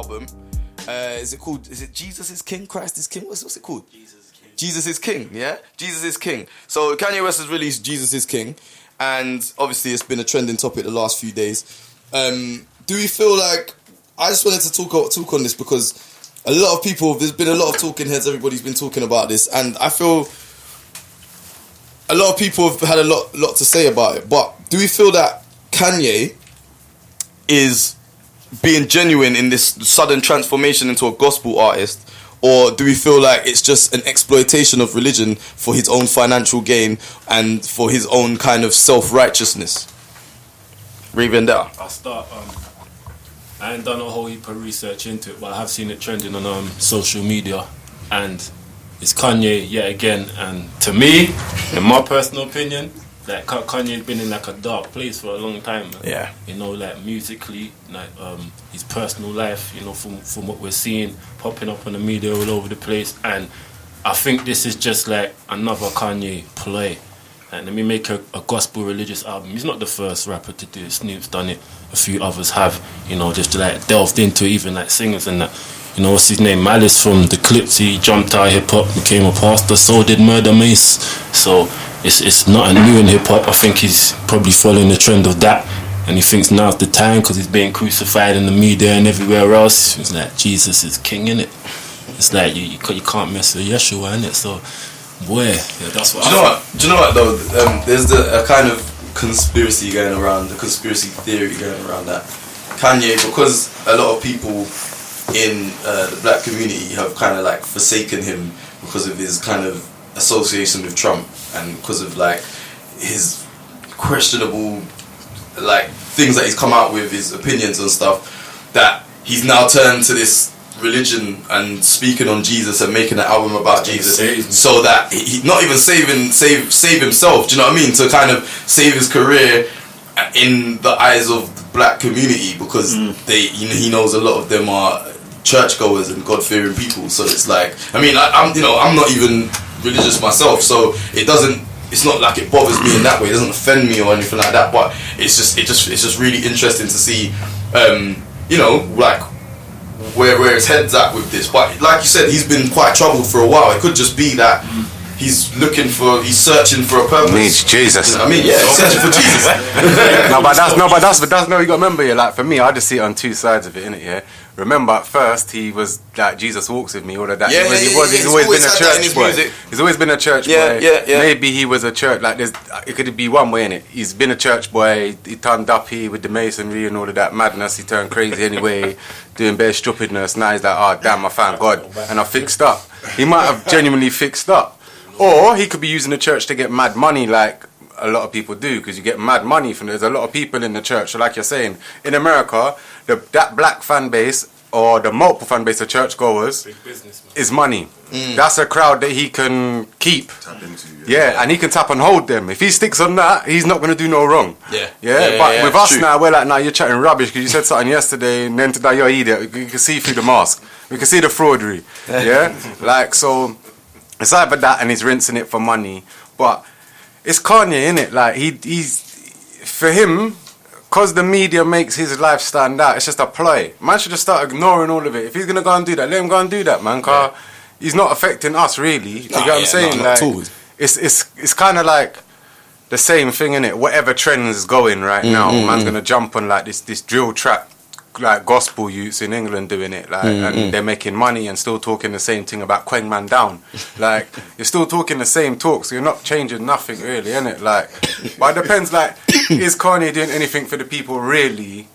album. Is it Jesus is King, Christ is King? What's it called? Jesus is King, yeah? Jesus is King. So Kanye West has released Jesus is King, and obviously it's been a trending topic the last few days. Do we feel like... I just wanted to talk on this because a lot of people... There's been a lot of talking heads, everybody's been talking about this, and I feel a lot of people have had a lot to say about it, but do we feel that Kanye is being genuine in this sudden transformation into a gospel artist, or do we feel like it's just an exploitation of religion for his own financial gain and for his own kind of self-righteousness? Raven there. I'll start. I ain't done a whole heap of research into it, but I have seen it trending on social media, and it's Kanye yet again. And to me, in my personal opinion, like Kanye's been in like a dark place for a long time. Man. Yeah. You know, like musically, like his personal life. You know, from what we're seeing popping up on the media all over the place, and I think this is just like another Kanye play. And let me make a gospel religious album. He's not the first rapper to do it. Snoop's done it. A few others have. You know, just like delved into it, even like singers and that. You know, what's his name? Malice from the Clips. He jumped out of hip hop, became a pastor. So did Murder Mace. So it's not a new in hip hop. I think he's probably following the trend of that, and he thinks now's the time because he's being crucified in the media and everywhere else. It's like Jesus is king, innit? It's like you can't mess with Yeshua, innit? So, boy, yeah, that's what. Do you know what though? There's a kind of conspiracy going around, the conspiracy theory going around that Kanye, because a lot of people in the black community have kind of like forsaken him because of his kind of association with Trump and because of like his questionable like things that he's come out with, his opinions and stuff, that he's now turned to this religion and speaking on Jesus and making an album about Jesus, so that he not even save himself, do you know what I mean, to kind of save his career in the eyes of the black community, because he knows a lot of them are churchgoers and God-fearing people. So it's like, I mean, I'm not even religious myself, so it's not like it bothers me in that way. It doesn't offend me or anything like that. But it's just really interesting to see, like where his head's at with this. But like you said, he's been quite troubled for a while. It could just be that he's searching for a purpose. Needs Jesus. You know what I mean, yeah, he's searching for Jesus. You got to remember, yeah. Like for me, I just see it on two sides of it, innit? Yeah. Remember, at first he was like Jesus walks with me, all of that. He's always been a church boy. He's always been a church boy. Yeah. Maybe he was a church like this. It could be one way, innit? He's been a church boy. He turned uppy with the masonry and all of that madness. He turned crazy anyway, doing bare stupidness. Now he's like, oh damn, I found God and I fixed up. He might have genuinely fixed up, or he could be using the church to get mad money, like a lot of people do, because you get mad money from. There's a lot of people in the church. So like you're saying, in America, that black fan base or the multiple fan base of churchgoers is money. That's a crowd that he can keep. Tap into, and he can tap and hold them. If he sticks on that, he's not going to do no wrong. But with us now, we're like, nah, you're chatting rubbish because you said something yesterday, and then today you're idiot. You can see through the mask. We can see the fraudery. Like, so it's either that and he's rinsing it for money. But it's Kanye, innit? Like, he's for him, because the media makes his life stand out, it's just a ploy. Man should just start ignoring all of it. If he's going to go and do that, let him go and do that, man. Because he's not affecting us, really. You get what I'm saying? Like, it's kind of like the same thing, innit? Whatever trend is going right now, man's going to jump on like this drill trap, like gospel youths in England doing it, like, and they're making money and still talking the same thing about Quang Man Down. Like, you're still talking the same talk, so you're not changing nothing really, innit? Like, but it depends, like, is Kanye doing anything for the people really,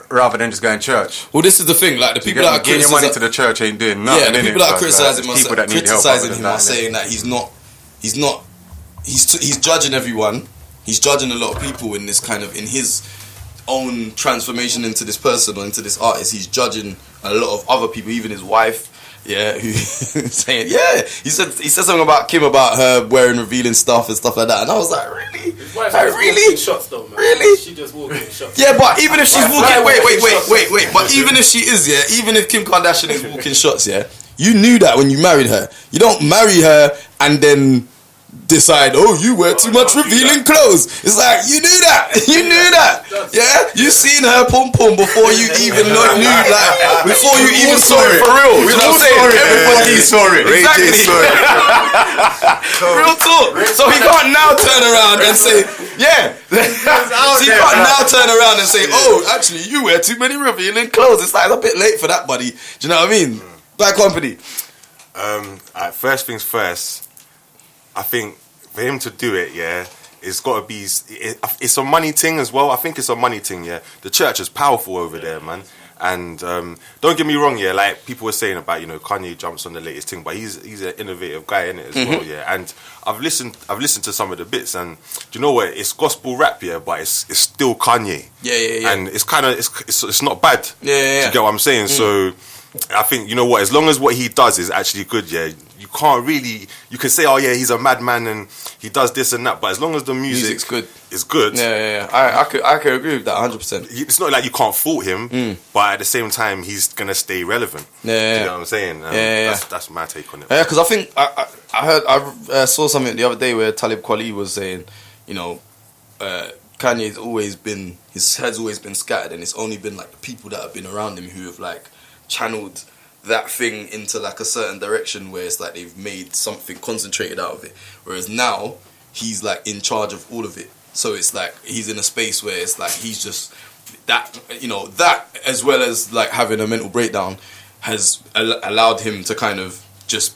rather than just going to church? Well, this is the thing, like, the people that are giving your money to the church ain't doing nothing. Yeah, the people that are criticizing him are saying that he's judging everyone. He's judging a lot of people in this kind of, in his own transformation into this person or into this artist. He's judging a lot of other people, even his wife, who saying, he said something about Kim, about her wearing revealing stuff and stuff like that, and I was like, really? His wife really? Shots though, man. Really? She just walking in shots. Yeah, but even if she's walking, wait, but even if she is, even if Kim Kardashian is walking shots, you knew that when you married her. You don't marry her and then decide, oh, you wear too much revealing clothes. It's like, you knew that. You knew that. Yeah? You seen her pum pum before you even knew, like, before you even saw it for real. You know what I'm saying? Everybody saw it. Exactly. Real talk. So he can't now turn around and say, yeah. So he can't now turn around and say, oh, actually, you wear too many revealing clothes. It's like, a bit late for that, buddy. Do you know what I mean? Bad company. First things first, I think for him to do it, yeah, it's got to be. It's a money thing as well. I think it's a money thing, yeah. The church is powerful over there, man. And don't get me wrong, yeah. Like people were saying about, Kanye jumps on the latest thing, but he's an innovative guy in it as well, yeah. And I've listened to some of the bits, and do you know what? It's gospel rap, yeah, but it's still Kanye. Yeah. And it's kind of it's not bad. Yeah. Do you get what I'm saying? So I think, you know what, as long as what he does is actually good, yeah, you can't really, you can say, oh yeah, he's a madman and he does this and that, but as long as the music's good, is good. Yeah. I could agree with that 100%. It's not like you can't fault him, but at the same time, he's gonna stay relevant. Yeah. You know what I'm saying? That's my take on it. Yeah, because I think I saw something the other day where Talib Kweli was saying, Kanye's always been, his head's always been scattered, and it's only been like the people that have been around him who have like channeled that thing into like a certain direction where it's like they've made something concentrated out of it, whereas now he's like in charge of all of it. So it's like he's in a space where it's like he's just that, that as well as like having a mental breakdown has allowed him to kind of just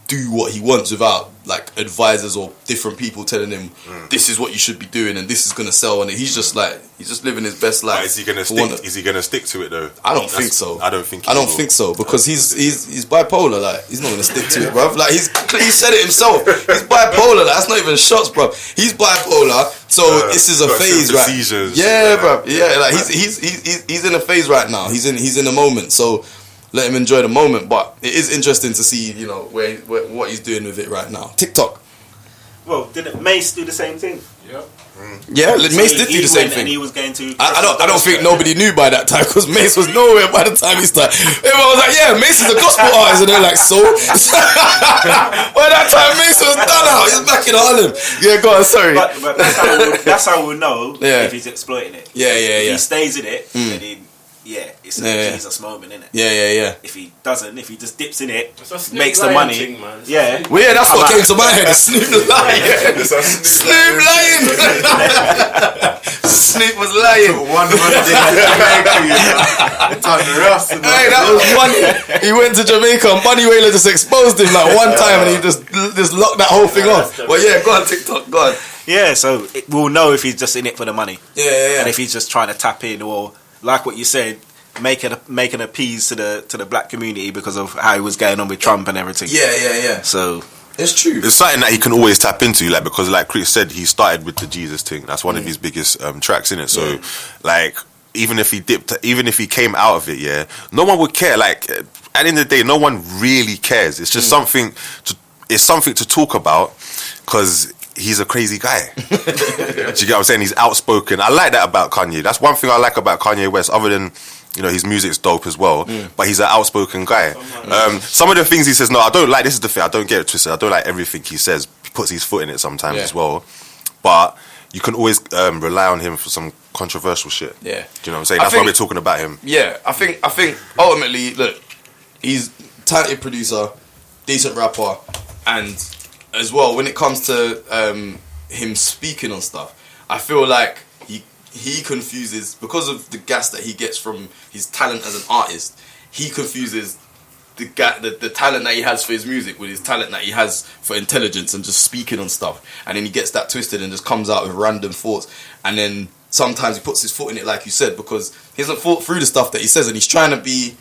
do what he wants without like advisors or different people telling him this is what you should be doing and this is gonna sell, and he's just living his best life. But is he gonna stick to it though? I don't think so. I don't think so, because he's bipolar. Like, he's not gonna stick to it, bruv. Like, he said it himself. He's bipolar. Like, that's not even shots, bruv. He's bipolar. So this is a phase, right? Seizures, yeah, bruv. Yeah, like he's in a phase right now. He's in a moment. So let him enjoy the moment. But it is interesting to see, where what he's doing with it right now. TikTok. Well, didn't Mace do the same thing? Yeah. Yeah, Mace did do the same thing. And he was going to. I don't think nobody knew by that time, because Mace was nowhere by the time he started. Everyone was like, "Yeah, Mace is a gospel artist," and they're like, "So." By that time, Mace was done out. He's back in Harlem. Yeah, go on. Sorry. But that's how we'll know if he's exploiting it. Yeah. If he stays in it, then it's a Jesus moment, isn't it? Yeah. If he doesn't, if he just dips in it, Snoop makes the money. Thing, man. Yeah. Well, yeah, that's what came to my head. Snoop lying. Snoop lying. Snoop was lying. Hey, that was funny. He went to Jamaica and Bunny Wailer just exposed him like one time, and he just locked that whole thing off. But yeah, go on TikTok, go on. Yeah, so we'll know if he's just in it for the money. Yeah. And if he's just trying to tap in, or like what you said, making a appease to the black community because of how he was going on with Trump and everything. Yeah. So it's true. It's something that he can always tap into, like, because like Chris said, he started with the Jesus thing. That's one of his biggest tracks, innit? So like, even if he came out of it, yeah, no one would care. Like, at the end of the day, no one really cares. It's just something to talk about, because he's a crazy guy. Do you get what I'm saying? He's outspoken. I like that about Kanye. That's one thing I like about Kanye West, other than, his music's dope as well, but he's an outspoken guy. Some of the things he says, I don't like, this is the thing, I don't get it twisted, I don't like everything he says. He puts his foot in it sometimes as well, but you can always rely on him for some controversial shit. Yeah. Do you know what I'm saying? That's why we're talking about him. Yeah, I think ultimately, look, he's a talented producer, decent rapper, and as well, when it comes to him speaking on stuff, I feel like he confuses, because of the gas that he gets from his talent as an artist, he confuses the talent that he has for his music with his talent that he has for intelligence and just speaking on stuff, and then he gets that twisted and just comes out with random thoughts, and then sometimes he puts his foot in it, like you said, because he hasn't thought through the stuff that he says, and he's trying to be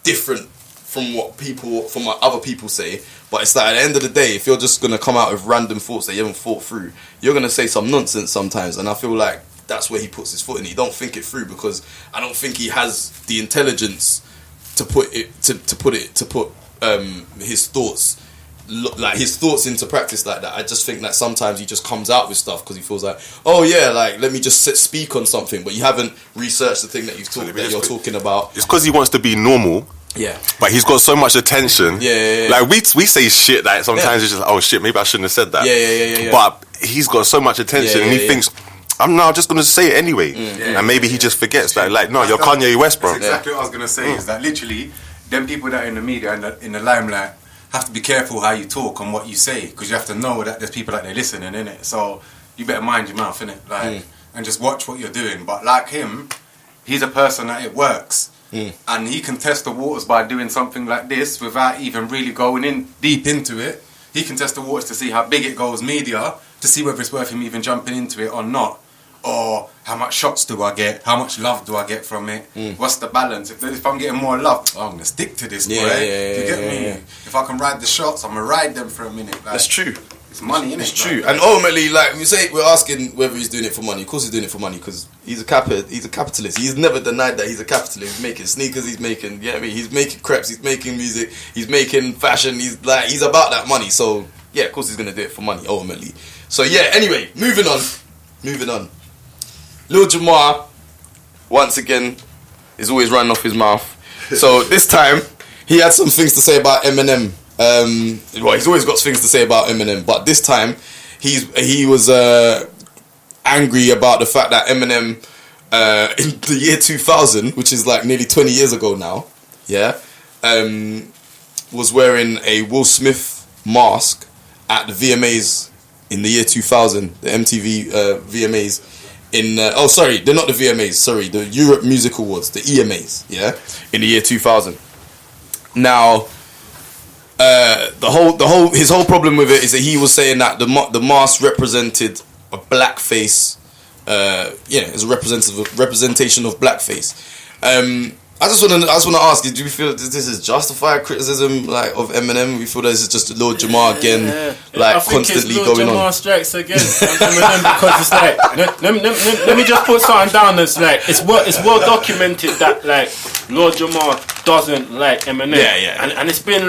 different from what other people say. But it's like, at the end of the day, if you're just going to come out with random thoughts that you haven't thought through, you're going to say some nonsense sometimes. And I feel like that's where he puts his foot in. He don't think it through, because I don't think he has the intelligence to put his thoughts into practice like that. I just think that sometimes he just comes out with stuff because he feels like, oh yeah, like, let me just speak on something, but you haven't researched the thing that you're talking about. It's because he wants to be normal, Yeah. But he's got so much attention. Yeah. Like we say shit like sometimes it's just like, oh shit, maybe I shouldn't have said that. Yeah. But he's got so much attention and he thinks, I'm now just gonna say it anyway. And maybe he just forgets that like, no, you're Kanye West, bro. That's exactly what I was gonna say, is that literally them people that are in the media and in the limelight have to be careful how you talk and what you say, because you have to know that there's people out there listening, innit? So you better mind your mouth, innit? Like, and just watch what you're doing. But like him, he's a person that it works. And he can test the waters by doing something like this without even really going in deep into it. He can test the waters to see how big it goes media, to see whether it's worth him even jumping into it or not. Or how much shots do I get? How much love do I get from it? What's the balance? If I'm getting more love, I'm going to stick to this, boy. You get me? If I can ride the shots, I'm going to ride them for a minute. Like, That's true. It's money, innit? It's true. And ultimately, like we're asking whether he's doing it for money. Of course he's doing it for money, because he's a capitalist. He's never denied that he's a capitalist. He's making sneakers, he's making, he's making crepes, he's making music, he's making fashion, he's about that money. So yeah, of course he's gonna do it for money ultimately. So yeah, anyway, moving on. Lord Jamar, once again, is always running off his mouth. So this time he had some things to say about Eminem. He's always got things to say about Eminem, but this time he was angry about the fact that Eminem in the year 2000, which is like nearly 20 years ago now, was wearing a Will Smith mask at the VMAs in the year 2000, the MTV VMAs in they're not the VMAs, sorry, the Europe Music Awards, the EMAs, in the year 2000. Now his whole problem with it is that he was saying that the mask represented a blackface, it's a representation of blackface. I just want to ask you, do you feel that this is justified criticism like of Eminem? We feel that this is just Lord Jamar again, constantly going on. Lord Jamar strikes again. Eminem, because it's like let me just put something down that's like it's well documented that like Lord Jamar doesn't like Eminem. And it's been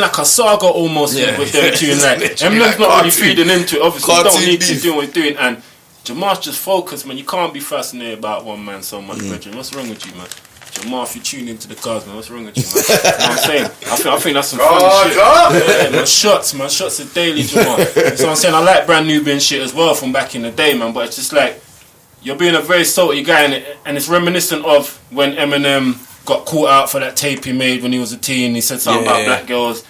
like a saga almost with them two. And like Eminem's not really feeding into it. Obviously, you don't need to do what he's doing. And Jamar's just focused, man. You can't be fascinated about one man so much, brethren. What's wrong with you, man? Jamar, if you tune into the cars, man, what's wrong with you, man? You know what I'm saying? I think that's some funny shit. Yeah, my shots are daily, Jamar. So I'm saying I like brand Nubian shit as well from back in the day, man. But it's just like you're being a very salty guy, and it's reminiscent of when Eminem got caught out for that tape he made when he was a teen. He said something about black girls,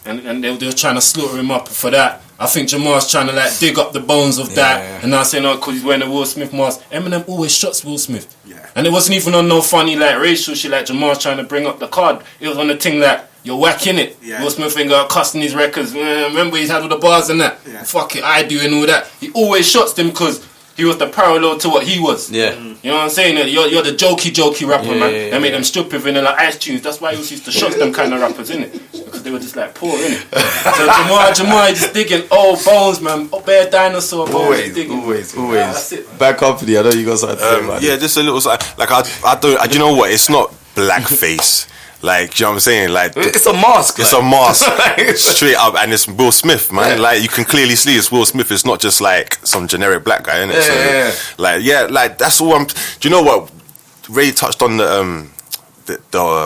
and they were trying to slaughter him up for that. I think Jamar's trying to like dig up the bones of that, and now saying, because he's wearing a Will Smith mask. Eminem always shots Will Smith, and it wasn't even on no funny like racial shit like Jamar's trying to bring up the card. It was on the thing that you're whacking it. Will Smith ain't got cussing his records. Remember he's had all the bars and that. Fuck it, I do and all that. He always shots them because he was the parallel to what he was. You know what I'm saying? You're the jokey rapper, man. They made them stupid vanilla ice tunes. That's why he used to shot them kind of rappers, innit? Because they were just like poor, innit? So Jamar just digging old bones, man. Bare dinosaur bones. Always. Bad company. I know you got something to say about it. Just a little. Like I don't. You know what? It's not blackface. Like, you know what I'm saying? Like, it's a mask. It's a mask. Straight up, and it's Will Smith, man. Like, you can clearly see it's Will Smith. It's not just like some generic black guy, innit? Like, that's all I'm. Do you know what? Ray touched on the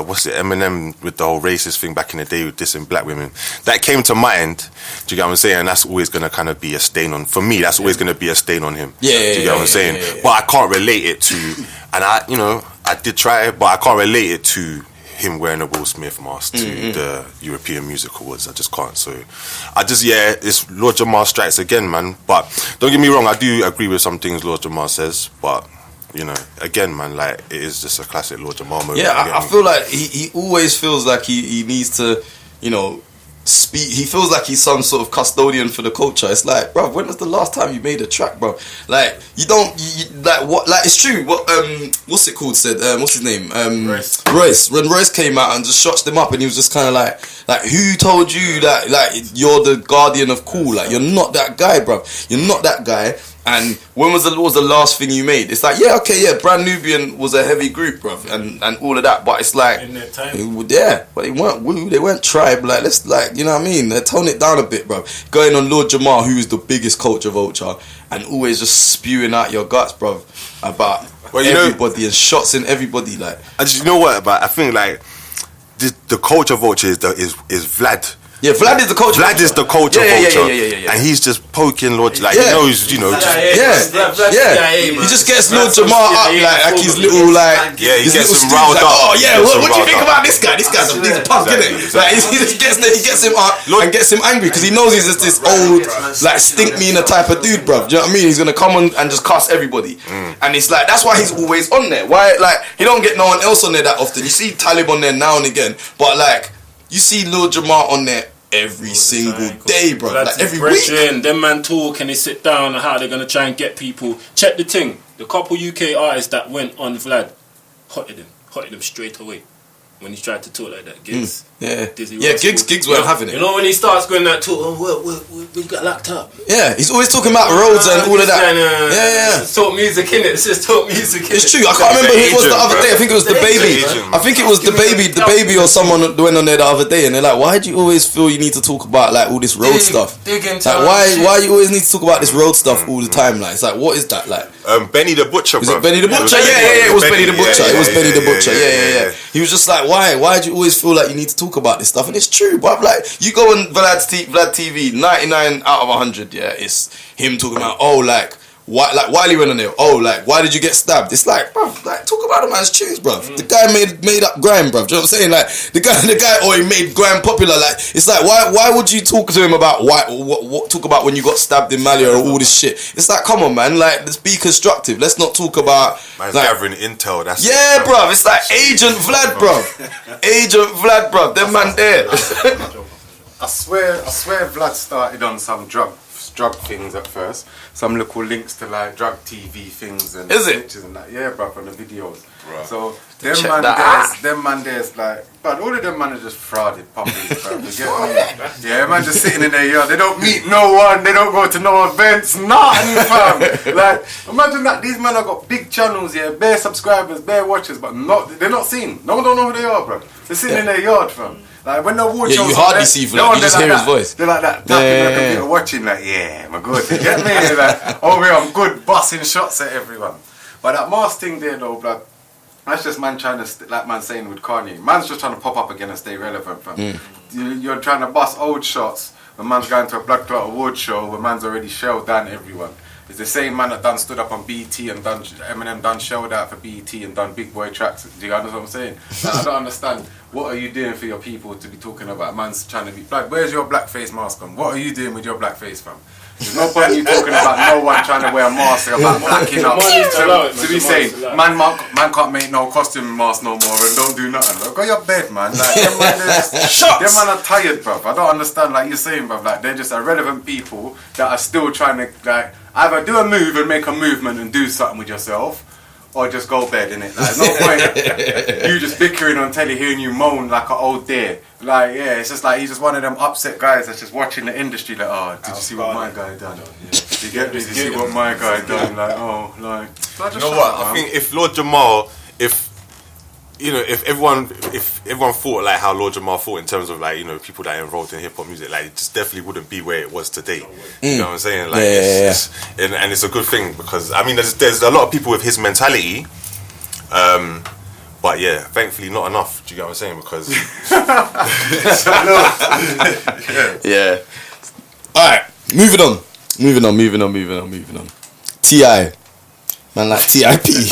what's it? Eminem with the whole racist thing back in the day with dissing black women. That came to mind. Do you get what I'm saying? And that's always gonna kind of be a stain on. For me, that's always gonna be a stain on him. Do you get what I'm saying? But I can't relate it to. And I did try it, but I can't relate it to him wearing a Will Smith mask to the European Music Awards. I just can't. So it's Lord Jamar strikes again, man. But don't get me wrong, I do agree with some things Lord Jamar says, but again, man, like, it is just a classic Lord Jamar moment. I feel like he always feels like he needs to speak. He feels like he's some sort of custodian for the culture. It's like, bro, when was the last time you made a track, bro? Like, it's true. What's it called? Said what's his name? Royce. When Royce came out and just shot them up, and he was just kind of like, who told you that? Like, you're the guardian of cool. Like, you're not that guy, bro. You're not that guy. And when was the last thing you made? It's like, Brand Nubian was a heavy group, bro, and all of that. But it's like, in their time, but they weren't Woo, they weren't Tribe. Like, let's you know what I mean? They tone it down a bit, bro. Going on Lord Jamar, who is the biggest culture vulture, and always just spewing out your guts, bro, about everybody and shots in everybody. Like, you know what? But I think like the culture vulture is Vlad. Yeah, Vlad is the culture. Vlad is the culture vulture, yeah. and he's just poking Lord. Like he knows, you know. He just gets Lord Jamar up like his little like. Yeah, he his gets little him stews, riled like, up. Oh yeah, what do you think about this guy? This guy's a punk, isn't it? Like he gets him up and gets him angry because he knows he's just this old like stink me in a type of dude, bro. Do you know what I mean? He's gonna come on and just cuss everybody, and it's like that's why he's always on there. Why like he don't get no one else on there that often. You see Talib on there now and again, but like. You see Lord Jamar on there every single day, bro. Like every week. Them man talk and they sit down and how they're gonna try and get people. Check the thing. The couple UK artists that went on Vlad, hotted him straight away when he tried to talk like that. Gigs, Gigs weren't having it. You know when he starts going that talk, we got locked up. Yeah, he's always talking about roads and all of that. Talk music in it. It's just talk music. It's true. I can't remember who it was the other day. I think it was the baby. I think it was the baby or someone went on there the other day, and they're like, "Why do you always feel you need to talk about like all this road stuff? Like why you always need to talk about this road stuff all the time? Like it's like what is that like?" Benny the Butcher, bro. Was it Benny the Butcher? Yeah. It was Benny the Butcher. It was Benny the Butcher. Yeah. He was just like, why do you always feel like you need to talk about this stuff? And it's true, but like you go on Vlad TV, 99 out of 100. Yeah, it's him talking about why, like Wiley went on there. Why did you get stabbed? It's like, bro, like talk about the man's tunes, bro. The guy made up grime, bro. Do you know what I'm saying? Like the guy, he made grime popular. Like it's like, why would you talk to him about what talk about when you got stabbed in Mali or all this shit? It's like, come on, man. Like let's be constructive. Let's not talk about man's like gathering intel. That's bro. It's like Agent Vlad, bro. Them man there. I swear Vlad started on some drug things at first. Some little links to like drug TV things and pictures and that. Yeah, bro, from the videos. Right. So them man there's like, but all of them man are just frauded puppies, bro. You get me? Yeah, man just sitting in their yard. They don't meet no one. They don't go to no events. Nothing, fam. Like imagine that these men have got big channels, bare subscribers, bare watchers, but they're not seen. No one don't know who they are, bro. They're sitting in their yard, fam. Like when the award shows, you hardly see Vlad. You just hear his voice. They're like that, tapping on the computer, watching like, yeah, I'm good. You get me? Like, I'm good, busting shots at everyone. But that mask thing there, though, blood. That's just man trying to, like man saying with Kanye. Man's just trying to pop up again and stay relevant, fam. You're trying to bust old shots when man's going to a Blood Clot award show where man's already shelled down everyone. It's the same man that stood up on BET and Eminem shelled out for BET and done big boy tracks. Do you understand what I'm saying? Like, I don't understand. What are you doing for your people to be talking about man's trying to be black? Where's your blackface mask on? What are you doing with your blackface, fam? There's no point you talking about no one trying to wear a mask about blacking up. To be saying, man can't make no costume mask no more and don't do nothing. Go your bed, man. Like, them man are tired, bruv. I don't understand, like you're saying, bruv. Like, they're just irrelevant people that are still trying to, like, either do a move and make a movement and do something with yourself, or just go bed, innit? Like, there's no point you just bickering on telly, hearing you moan like an old deer. Like, yeah, it's just like he's just one of them upset guys that's just watching the industry like, oh, did you see what my guy done? You get me? Did you see what my guy done? Like, oh, like... You know what? I think if Lord Jamar, if everyone thought like how Lord Jamar thought in terms of like, you know, people that are involved in hip hop music, like it just definitely wouldn't be where it was today. You know what I'm saying? Like, and it's a good thing because I mean, there's a lot of people with his mentality, but yeah, thankfully not enough. Do you get what I'm saying? Because yeah. All right, moving on. T.I. Man, like T.I.P.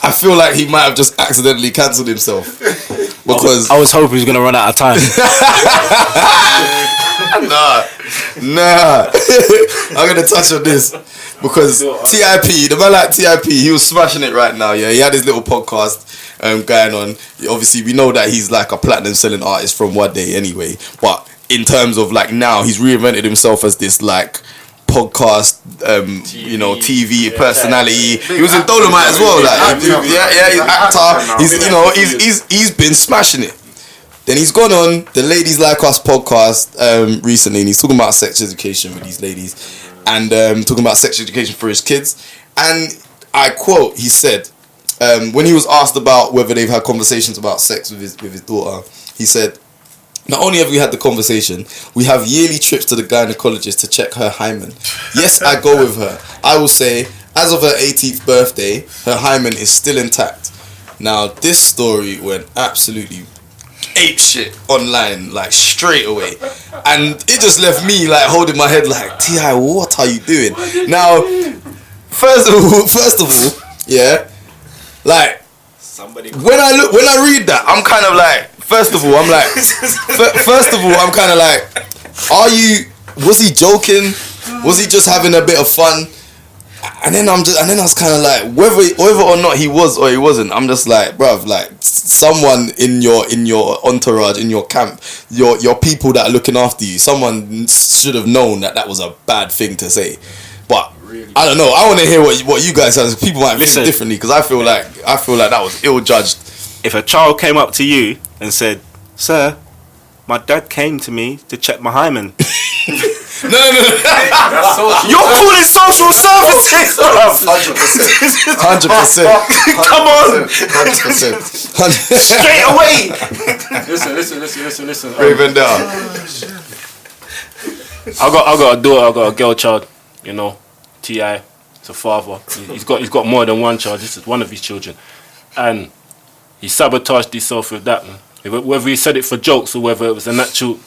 I feel like he might have just accidentally cancelled himself because I was hoping he was gonna run out of time. Nah. I'm gonna touch on this because T.I.P. the man like T.I.P. he was smashing it right now. Yeah, he had his little podcast going on. Obviously, we know that he's like a platinum selling artist from One Day anyway. But in terms of like now, he's reinvented himself as this like podcast, TV personality. He was in Dolomite as well. Like, he's actor. He's been smashing it. Then he's gone on the Ladies Like Us podcast recently, and he's talking about sex education with these ladies, and talking about sex education for his kids. And I quote, he said, when he was asked about whether they've had conversations about sex with his daughter, he said, "Not only have we had the conversation, we have yearly trips to the gynecologist to check her hymen. Yes, I go with her. I will say, as of her 18th birthday, her hymen is still intact. Now, this story went absolutely ape shit online, like straight away, and it just left me like holding my head like, T.I., what are you doing? Now, first of all, yeah, like when I read that, I'm kind of like, first of all, I'm kind of like, was he joking? Was he just having a bit of fun? And then I was kind of like, whether or not he was or he wasn't, I'm just like, bruv, like someone in your entourage, in your camp, your people that are looking after you, someone should have known that was a bad thing to say. But really? I don't know. I want to hear what you guys have. People might feel differently, because I feel like that was ill judged. If a child came up to you and said, "Sir, my dad came to me to check my hymen." No. You're calling social services. 100%. Come on. 100%. Straight away. Listen. Raven down. I got a daughter. I got a girl child. You know, T.I. It's a father. He's got more than one child. This is one of his children, and he sabotaged himself with that, man. Whether he said it for jokes or whether it was an actual.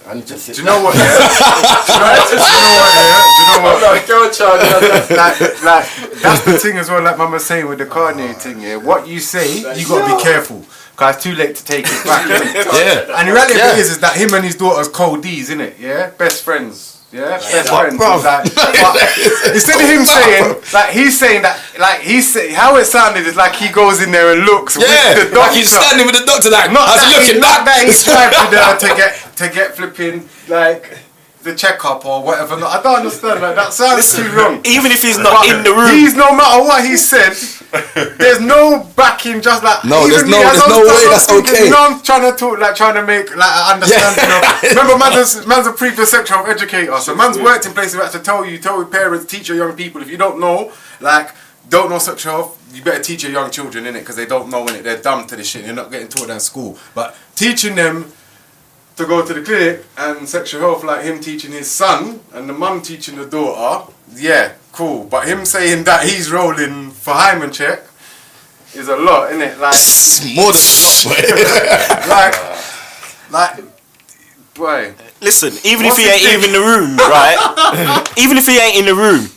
Do you know what? Yeah? Do you know what? Like, that's the thing as well. Like Mama saying with the Kanye thing. Yeah, what you say, you gotta be careful, because it's too late to take it back. Yeah. And the reality of it is that him and his daughter's cold D's, innit? Yeah, best friends. Yeah, best friends. Like, instead of him saying, like he's saying that, like how it sounded is like he goes in there and looks. Yeah, with the doctor. like he's standing with the doctor, like not I was that looking not back. that he's driving there to get flipping like the checkup or whatever. I don't understand. Like that sounds too wrong. Even if he's not in the room, he's no matter what he said. There's no backing. Just like no, there's no way that's okay. You know, I'm trying to talk, like trying to make like an understanding of. Remember, man's a previous sexual educator, so man's worked in places where to tell your parents, teach your young people. If you don't know sexual health, you better teach your young children in it, because they don't know in it. They're dumb to this shit. You're not getting taught that in school, but teaching them to go to the clinic and sexual health, like him teaching his son and the mum teaching the daughter, yeah, cool. But him saying that he's rolling for hymen check is a lot, isn't it? Like more than like, boy. Listen, even if he ain't even in the room, right? Even if he ain't in the room,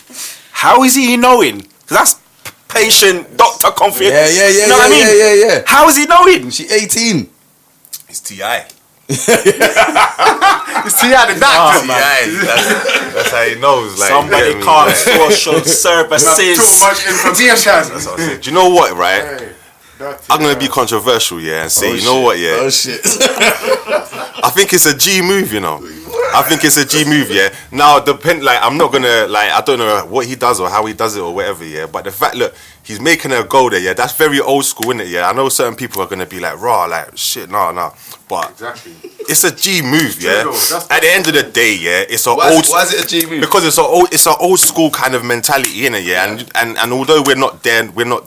how is he knowing? Because that's patient-doctor confidence. Yeah. You know what I mean? Yeah. How is he knowing? She 18. It's T.I. It's T.I. the doctor, man. That's how he knows. Like, somebody can't social services. Too much information. That's what I said. Do you know what, right? Hey, I'm gonna be controversial, yeah, and say, what, yeah? Oh shit. I think it's a G move, you know. I think it's a G move, yeah. Now, I'm not gonna, I don't know what he does or how he does it or whatever, yeah. But the fact, look, he's making her go there, yeah. That's very old school, isn't it? Yeah. I know certain people are gonna be like, raw, like, shit, nah. But exactly, it's a G move, yeah. At the end of the day, yeah, it's Why is it a G move? Because it's an old school kind of mentality, innit, yeah. And although we're not there, we're no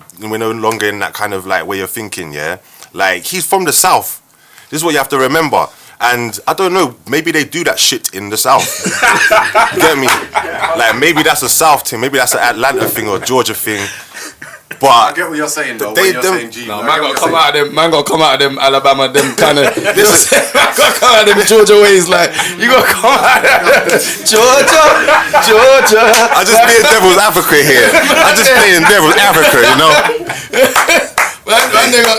longer in that kind of like way of thinking, yeah. Like, he's from the South. This is what you have to remember. And I don't know, maybe they do that shit in the South. You get me? Like, maybe that's a South thing, maybe that's an Atlanta thing or a Georgia thing. But I get what you're saying, though. Man gotta come out of them Alabama, them kind of. Man gotta come out of them Georgia ways, like you gotta come out of them Georgia. I just playing devil's advocate here. I just playing devil's advocate, you know. Man,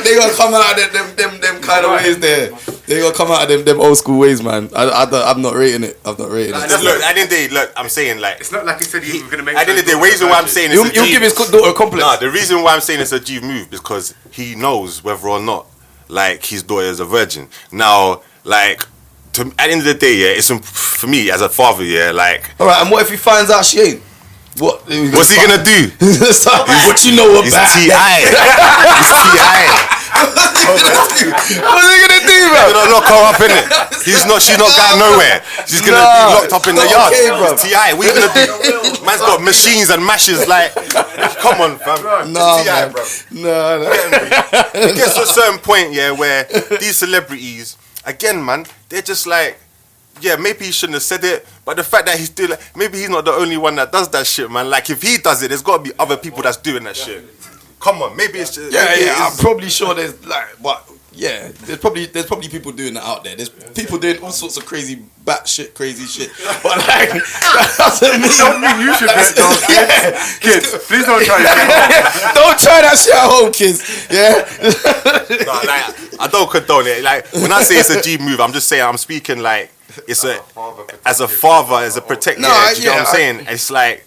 they gonna come out of them kind of ways there. They gonna come out of them old school ways, man. I'm not rating it. Look, at the end of the day, I'm saying, like, it's not like he said he was gonna make. At the end of the day, reason why I'm saying it's he'll give his daughter a complex. Nah, the reason why I'm saying it's a G move is because he knows whether or not, like, his daughter is a virgin. Now, like, at the end of the day, yeah, it's for me as a father, yeah, like. All right, and what if he finds out she ain't? What's he gonna do? What you know about? It's T.I. It's T.I. What's he gonna do, bro? He's gonna lock her up, innit? She's not going nowhere. She's gonna be locked up in the yard. Okay, bro. T.I. What you gonna do? Man's got machines and mashes, like, come on, fam. No, T.I., man. bro. No. It gets to a certain point, yeah, where these celebrities, again, man, they're just like, yeah, maybe he shouldn't have said it, but the fact that he's still, maybe he's not the only one that does that shit, man. Like, if he does it, there's got to be other people that's doing that shit. Come on, maybe it's just... I'm probably sure there's, like, but, yeah, there's probably people doing that out there. There's people doing all sorts of crazy crazy shit. But, like, that doesn't mean... Don't mean you should bet those kids. Please don't try that. Don't try that shit at home, kids. Yeah? No, like, I don't condone it. Like, when I say it's a G move, I'm just saying, I'm speaking, like, it's as a father, as a protector. No, you know what I'm saying? It's like,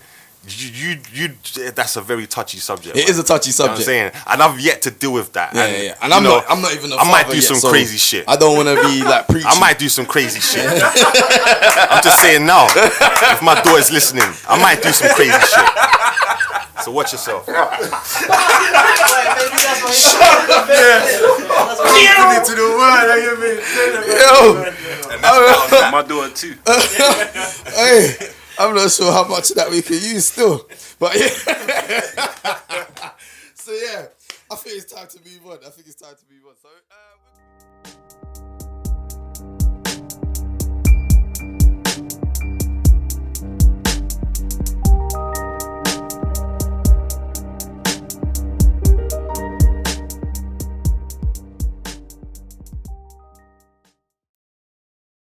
you that's a very touchy subject. It is a touchy subject. You know what I'm saying? And I've yet to deal with that. Yeah. And I'm not even a father I might do yet, some so crazy shit. I don't want to be like preaching. I might do some crazy shit. I'm just saying now. If my daughter's listening, I might do some crazy shit. So watch yourself. Put it to the world. My daughter too. Hey, I'm not sure how much of that we can use still, but yeah. So yeah, I think it's time to move on. So.